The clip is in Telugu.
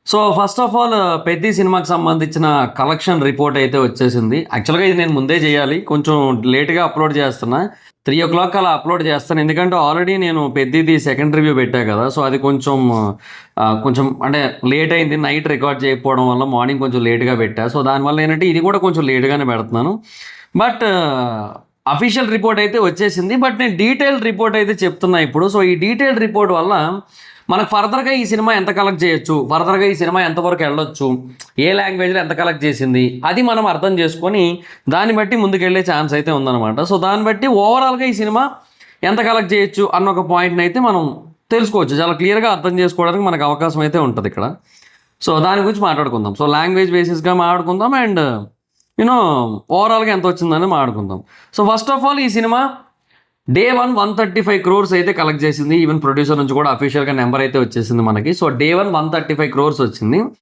So first of all 'Peddi' సినిమాకి సంబంధించిన కలెక్షన్ రిపోర్ట్ అయితే వచ్చేసింది. యాక్చువల్‌గా ఇది నేను ముందే చేయాలి. కొంచెం లేట్‌గా అప్లోడ్ చేస్తున్నా. 3:00 అలా అప్లోడ్ చేస్తాను. ఎందుకంటే ఆల్రెడీ నేను 'పెద్ది'ది సెకండ్ రివ్యూ పెట్టా కదా! సో అది కొంచెం అంటే లేట్ అయింది. నైట్ రికార్డ్ చేయకపోవడం వల్ల మార్నింగ్ కొంచెం లేట్‌గా పెట్టా. సో దానివల్ల ఏంటంటే ఇది కూడా కొంచెం లేట్‌గానే పెడుతున్నాను. బట్ అఫీషియల్ రిపోర్ట్ అయితే వచ్చేసింది. బట్ నేను డీటెయిల్డ్ రిపోర్ట్ అయితే చెప్తున్నా ఇప్పుడు. సో ఈ డీటెయిల్డ్ రిపోర్ట్ వల్ల మనకు ఫర్దర్‌గా ఈ సినిమా ఎంత కలెక్ట్ చేయొచ్చు, ఫర్దర్‌గా ఈ సినిమా ఎంతవరకు వెళ్ళొచ్చు, ఏ లాంగ్వేజ్‌లో ఎంత కలెక్ట్ చేసింది, అది మనం అర్థం చేసుకొని దాన్ని బట్టి ముందుకెళ్ళే ఛాన్స్ అయితే ఉందన్నమాట. సో దాన్ని బట్టి ఓవరాల్‌గా ఈ సినిమా ఎంత కలెక్ట్ చేయొచ్చు అన్న ఒక పాయింట్‌ని అయితే మనం తెలుసుకోవచ్చు. చాలా క్లియర్‌గా అర్థం చేసుకోవడానికి మనకు అవకాశం అయితే ఉంటది ఇక్కడ. సో దాని గురించి మాట్లాడుకుందాం. సో లాంగ్వేజ్ బేసిస్‌గా మాట్లాడుకుందాం అండ్ ఓవరాల్‌గా ఎంత వచ్చిందని మాట్లాడుకుందాం. సో ఫస్ట్ ఆఫ్ ఆల్ ఈ సినిమా డే 1 135 క్రోర్స్ అయితే కలెక్ట్ చేసింది. ఈవెన్ ప్రొడ్యూసర్ నుంచి కూడా అఫీషియల్‌గా నెంబర్ అయితే వచ్చేసింది మనకి. సో డే 1 135 క్రోర్స్ వచ్చింది.